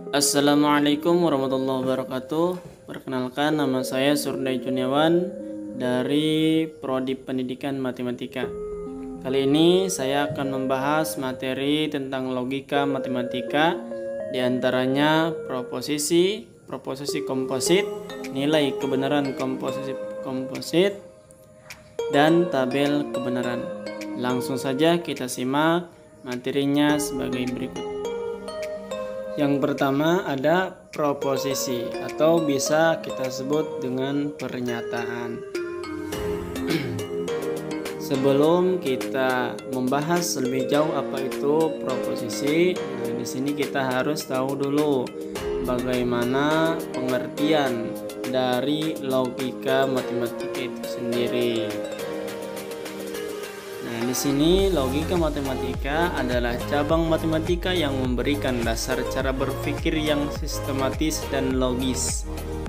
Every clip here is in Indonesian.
Assalamualaikum warahmatullahi wabarakatuh. Perkenalkan, nama saya Surdai Juniawan dari Prodi Pendidikan Matematika. Kali ini saya akan membahas materi tentang logika matematika, diantaranya proposisi, proposisi komposit, nilai kebenaran komposisi komposit, dan tabel kebenaran. Langsung saja kita simak materinya sebagai berikut. Yang pertama ada proposisi atau bisa kita sebut dengan pernyataan. Sebelum kita membahas lebih jauh apa itu proposisi, di sini kita harus tahu dulu bagaimana pengertian dari logika matematika itu sendiri. Nah, di sini logika matematika adalah cabang matematika yang memberikan dasar cara berpikir yang sistematis dan logis.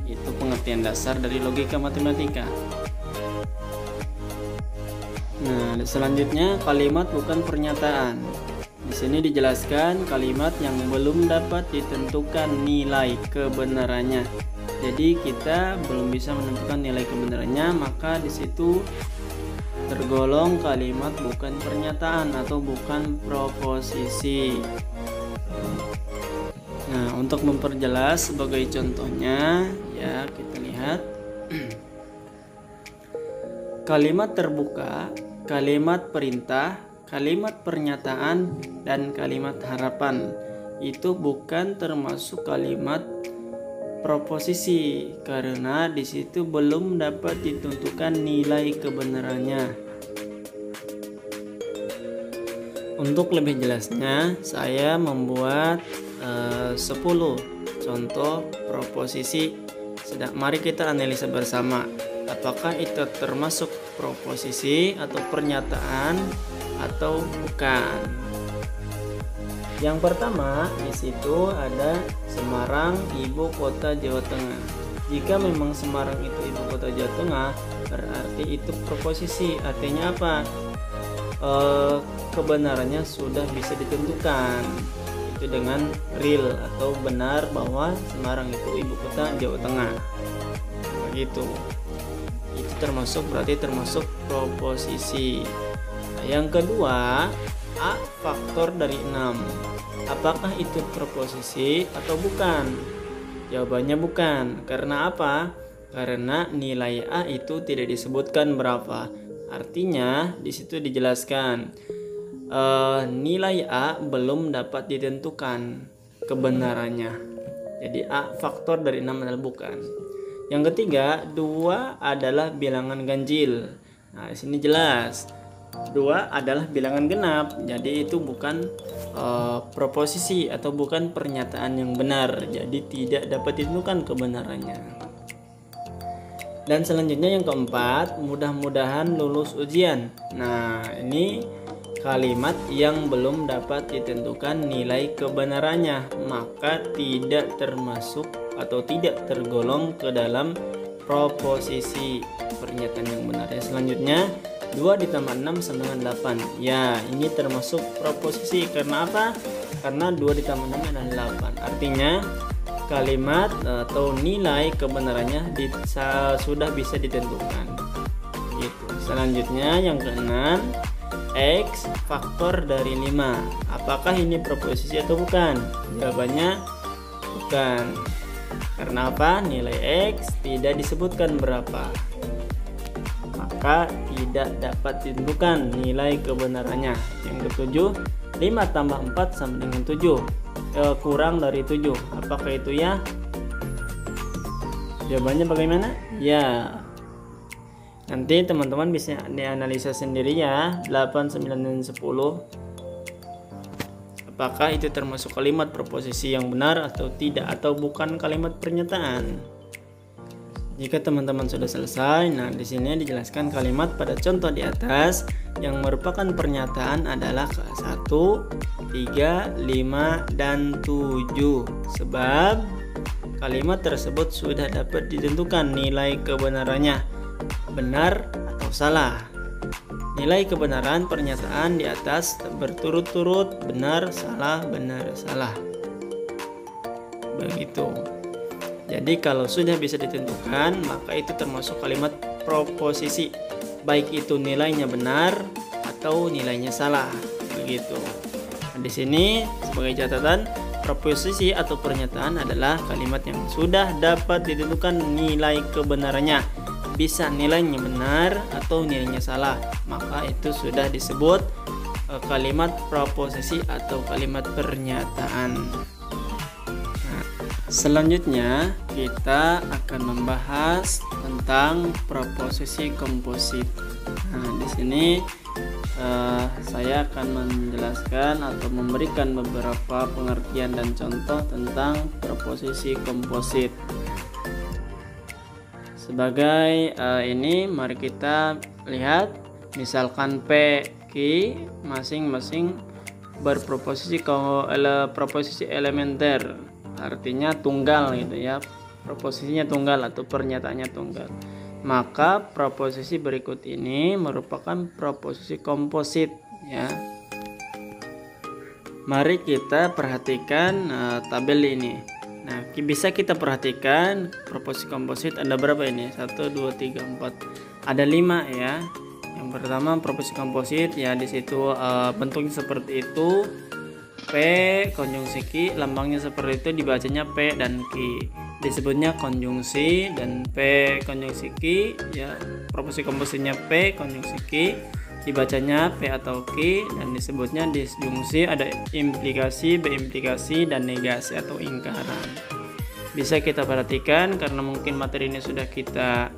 Itu pengertian dasar dari logika matematika. Nah, selanjutnya kalimat bukan pernyataan. Di sini dijelaskan kalimat yang belum dapat ditentukan nilai kebenarannya. Jadi kita belum bisa menentukan nilai kebenarannya, maka di situ tergolong kalimat bukan pernyataan atau bukan proposisi. Nah, untuk memperjelas sebagai contohnya, ya kita lihat kalimat terbuka, kalimat perintah, kalimat pernyataan, dan kalimat harapan itu bukan termasuk kalimat proposisi karena di situ belum dapat ditentukan nilai kebenarannya. Untuk lebih jelasnya, saya membuat 10 contoh proposisi. Mari kita analisa bersama. Apakah itu termasuk proposisi atau pernyataan atau bukan? Yang pertama, di situ ada Semarang, ibu kota Jawa Tengah. Jika memang Semarang itu ibu kota Jawa Tengah, berarti itu proposisi. Artinya apa? Kebenarannya sudah bisa ditentukan. Itu dengan real atau benar bahwa Semarang itu ibu kota Jawa Tengah. Begitu. Itu berarti termasuk proposisi. Nah, yang kedua, A faktor dari 6. Apakah itu proposisi atau bukan? Jawabannya bukan. Karena apa? Karena nilai A itu tidak disebutkan berapa. Artinya di situ dijelaskan nilai A belum dapat ditentukan kebenarannya. Jadi A faktor dari 6 adalah bukan. Yang ketiga, 2 adalah bilangan ganjil. Nah, di sini jelas 2 adalah bilangan genap, jadi itu bukan proposisi atau bukan pernyataan yang benar, jadi tidak dapat ditentukan kebenarannya. Dan selanjutnya yang keempat, mudah-mudahan lulus ujian. Nah, ini kalimat yang belum dapat ditentukan nilai kebenarannya, maka tidak termasuk atau tidak tergolong ke dalam proposisi, pernyataan yang benar. Ya, selanjutnya 2 ditambah 6 sama dengan 8. Ya, ini termasuk proposisi. Karena apa? Karena 2 ditambah 6 adalah 8. Artinya kalimat atau nilai kebenarannya sudah bisa ditentukan. Gitu. Selanjutnya yang keenam, X faktor dari 5. Apakah ini proposisi atau bukan? Jawabannya bukan. Karena apa? Nilai X tidak disebutkan berapa, maka tidak dapat ditentukan nilai kebenarannya. Yang ketujuh, 5 tambah 4 sama dengan 7, kurang dari 7. Apakah itu ya? Jawabannya bagaimana? Ya. Nanti teman-teman bisa dianalisa sendiri ya, 8, 9, dan 10. Apakah itu termasuk kalimat proposisi yang benar atau tidak, atau bukan kalimat pernyataan. Jika teman-teman sudah selesai, nah di sini dijelaskan kalimat pada contoh di atas yang merupakan pernyataan adalah 1, 3, 5, dan 7. Sebab kalimat tersebut sudah dapat ditentukan nilai kebenarannya, benar atau salah. Nilai kebenaran pernyataan di atas berturut-turut benar, salah, begitu. Jadi kalau sudah bisa ditentukan, maka itu termasuk kalimat proposisi, baik itu nilainya benar atau nilainya salah, begitu. Nah, di sini sebagai catatan, proposisi atau pernyataan adalah kalimat yang sudah dapat ditentukan nilai kebenarannya, bisa nilainya benar atau nilainya salah, maka itu sudah disebut kalimat proposisi atau kalimat pernyataan. Nah, selanjutnya kita akan membahas tentang proposisi komposit. Nah, di sini saya akan menjelaskan atau memberikan beberapa pengertian dan contoh tentang proposisi komposit. Sebagai ini, mari kita lihat, misalkan P, Q masing-masing berproposisi proposisi elementer, artinya tunggal gitu ya, proposisinya tunggal atau pernyataannya tunggal. Maka proposisi berikut ini merupakan proposisi komposit ya. Mari kita perhatikan tabel ini. Nah, bisa kita perhatikan proposisi komposit ada berapa ini? 1, 2, 3, 4. Ada 5 ya. Yang pertama proposisi komposit ya, di situ bentuknya seperti itu. P konjungsi Q, lambangnya seperti itu, dibacanya P dan Q. Disebutnya konjungsi, dan P konjungsi Q ya, proposisi kompositnya P konjungsi Q, dibacanya P atau Q, dan disebutnya disjungsi, ada implikasi, berimplikasi, dan negasi atau ingkaran. Bisa kita perhatikan karena mungkin materi ini sudah kita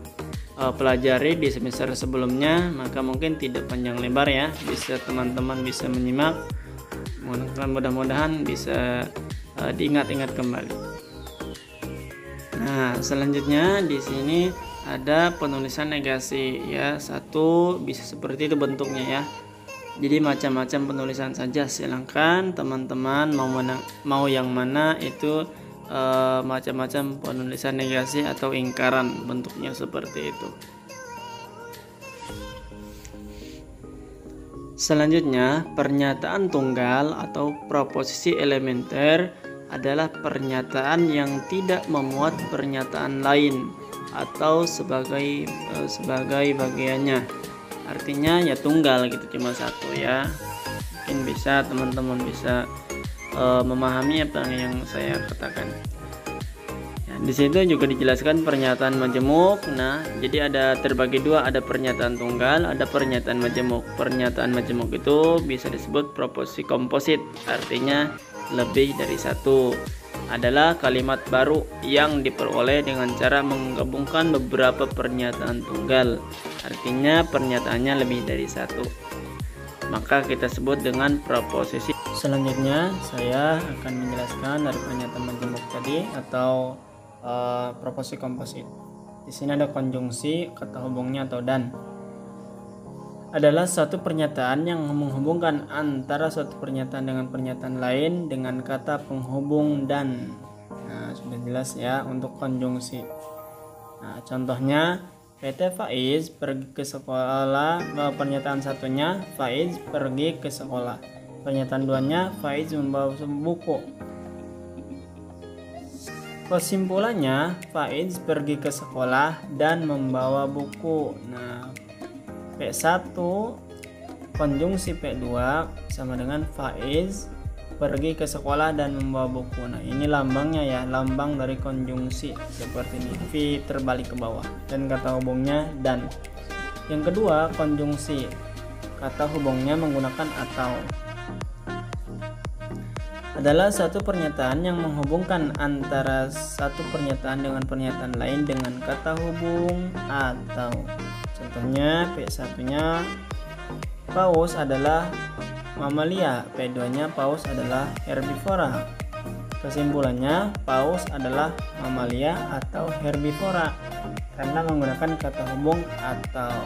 pelajari di semester sebelumnya, maka mungkin tidak panjang lebar ya, bisa teman-teman bisa menyimak, mudah-mudahan bisa diingat-ingat kembali. Nah, selanjutnya di sini ada penulisan negasi ya. 1 bisa seperti itu bentuknya ya. Jadi macam-macam penulisan saja, silahkan teman-teman mau yang mana itu, macam-macam penulisan negasi atau ingkaran, bentuknya seperti itu. Selanjutnya, pernyataan tunggal atau proposisi elementer adalah pernyataan yang tidak memuat pernyataan lain atau sebagai bagiannya. Artinya ya tunggal gitu, cuma satu ya. Mungkin bisa teman-teman bisa memahami apa yang saya katakan. Ya, di situ juga dijelaskan pernyataan majemuk. Nah, jadi ada terbagi dua, ada pernyataan tunggal, ada pernyataan majemuk. Pernyataan majemuk itu bisa disebut proposisi komposit, artinya lebih dari satu. Adalah kalimat baru yang diperoleh dengan cara menggabungkan beberapa pernyataan tunggal, artinya pernyataannya lebih dari satu, maka kita sebut dengan proposisi. Selanjutnya saya akan menjelaskan dari pernyataan majemuk tadi atau proposisi komposit. Di sini ada konjungsi, kata hubungnya atau dan. Adalah satu pernyataan yang menghubungkan antara suatu pernyataan dengan pernyataan lain dengan kata penghubung dan. Nah, sudah jelas ya untuk konjungsi. Nah, contohnya PT Faiz pergi ke sekolah. Pernyataan satunya Faiz pergi ke sekolah. Pernyataan duanya Faiz membawa buku. Kesimpulannya Faiz pergi ke sekolah dan membawa buku. Nah, P1 konjungsi P2 sama dengan Faiz pergi ke sekolah dan membawa buku. Nah, ini lambangnya ya, lambang dari konjungsi seperti ini, V terbalik ke bawah, dan kata hubungnya dan. Yang kedua, konjungsi, kata hubungnya menggunakan atau. Adalah satu pernyataan yang menghubungkan antara satu pernyataan dengan pernyataan lain dengan kata hubung atau. Contohnya P1-nya paus adalah mamalia, P2-nya paus adalah herbivora. Kesimpulannya, paus adalah mamalia atau herbivora karena menggunakan kata hubung atau.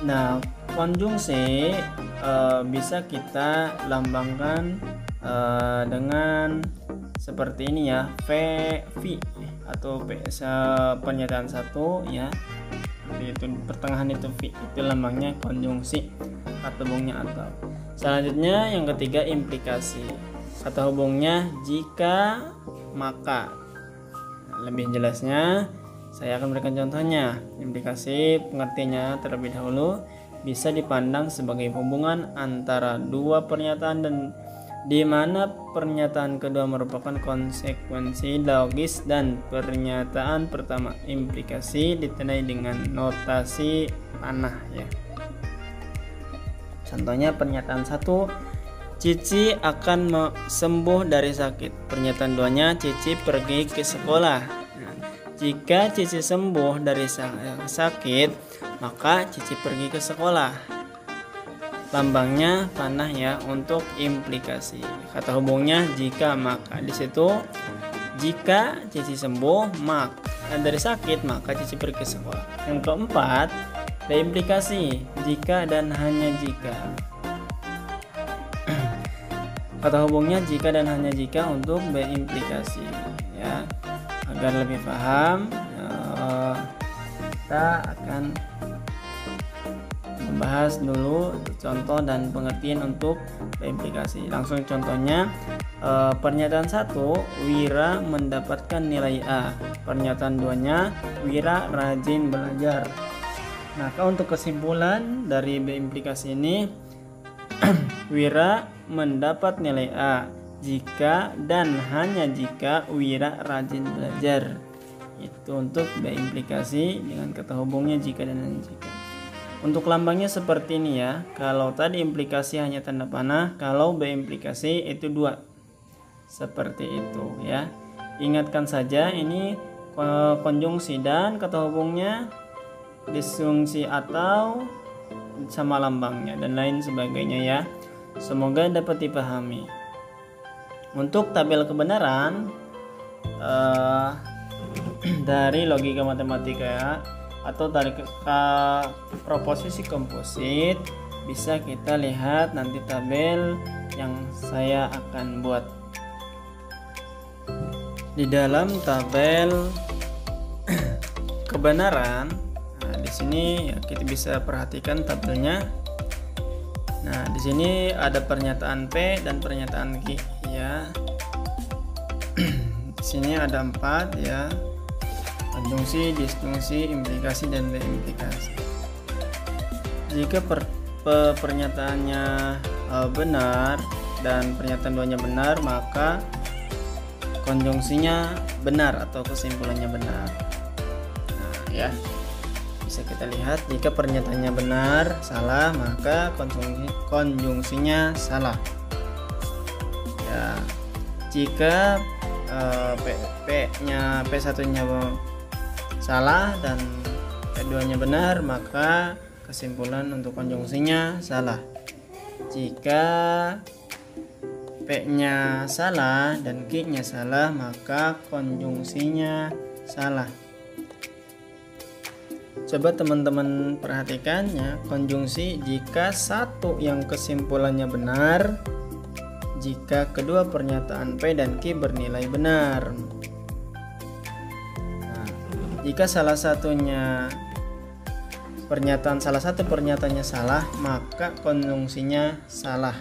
Nah, konjungsi bisa kita lambangkan dengan seperti ini ya, V atau pernyataan satu ya, itu pertengahan itu V, itu lambangnya konjungsi kata hubungnya atau. Selanjutnya yang ketiga implikasi, kata hubungnya jika maka. Lebih jelasnya saya akan berikan contohnya. Implikasi pengertiannya terlebih dahulu bisa dipandang sebagai hubungan antara dua pernyataan dan di mana pernyataan kedua merupakan konsekuensi logis dan pernyataan pertama. Implikasi ditandai dengan notasi panah ya. Contohnya pernyataan 1, Cici akan sembuh dari sakit. Pernyataan 2-nya, Cici pergi ke sekolah. Nah, jika Cici sembuh dari sakit, maka Cici pergi ke sekolah. Lambangnya panah ya untuk implikasi. Kata hubungnya jika maka. Di situ jika Cici sembuh dari sakit, maka Cici pergi ke sekolah. Yang keempat, implikasi jika dan hanya jika. Kata hubungnya jika dan hanya jika untuk berimplikasi ya. Agar lebih paham, kita akan membahas dulu contoh dan pengertian untuk berimplikasi. Langsung contohnya, pernyataan 1, Wira mendapatkan nilai A. Pernyataan 2-nya, Wira rajin belajar. Maka untuk kesimpulan dari berimplikasi ini, Wira mendapat nilai A jika dan hanya jika Wira rajin belajar. Itu untuk berimplikasi dengan kata hubungnya jika dan hanya jika. Untuk lambangnya seperti ini ya. Kalau tadi implikasi hanya tanda panah, kalau berimplikasi itu 2. Seperti itu ya. Ingatkan saja ini konjungsi dan kata hubungnya, disjungsi atau sama lambangnya dan lain sebagainya ya. Semoga dapat dipahami. Untuk tabel kebenaran dari logika matematika ya, atau dari proposisi komposit, bisa kita lihat nanti tabel yang saya akan buat. Di dalam tabel kebenaran, di sini ya, kita bisa perhatikan tabelnya. Nah, di sini ada pernyataan P dan pernyataan Q ya. Di sini ada 4 ya. Konjungsi, disjungsi, implikasi dan berimplikasi. Jika pernyataannya benar dan pernyataan 2-nya benar, maka konjungsinya benar atau kesimpulannya benar. Nah, ya. Bisa kita lihat jika pernyataannya benar, salah, maka konjungsinya salah. Ya, jika P1-nya salah dan P2-nya benar, maka kesimpulan untuk konjungsinya salah. Jika P-nya salah dan Q-nya salah, maka konjungsinya salah. Coba teman-teman perhatikannya, konjungsi jika satu yang kesimpulannya benar, jika kedua pernyataan P dan Q bernilai benar. Nah, jika salah satu pernyataannya salah, maka konjungsinya salah.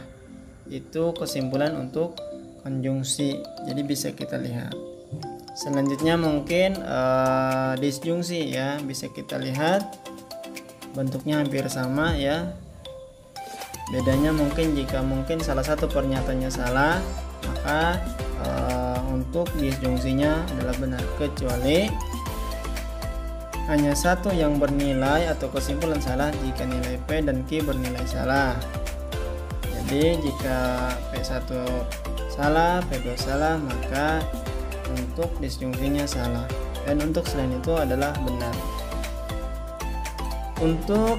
Itu kesimpulan untuk konjungsi. Jadi bisa kita lihat. Selanjutnya mungkin disjungsi ya, bisa kita lihat bentuknya hampir sama ya. Bedanya mungkin jika salah satu pernyataannya salah, maka untuk disjungsinya adalah benar, kecuali hanya satu yang bernilai atau kesimpulan salah jika nilai P dan Q bernilai salah. Jadi jika P1 salah, P2 salah, maka untuk disjungsinya salah. dan untuk selain itu adalah benar. Untuk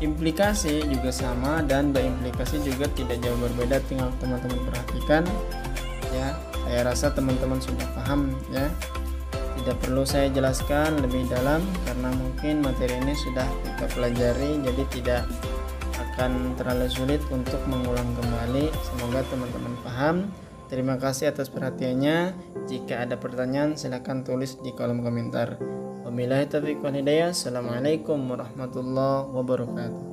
implikasi juga sama dan berimplikasi juga tidak jauh berbeda, tinggal teman-teman perhatikan ya. Saya rasa teman-teman sudah paham ya. Tidak perlu saya jelaskan lebih dalam karena mungkin materi ini sudah kita pelajari, jadi tidak akan terlalu sulit untuk mengulang kembali. Semoga teman-teman paham. Terima kasih atas perhatiannya. Jika ada pertanyaan silahkan tulis di kolom komentar. Wabillahi taufiq wal hidayah. Assalamualaikum warahmatullahi wabarakatuh.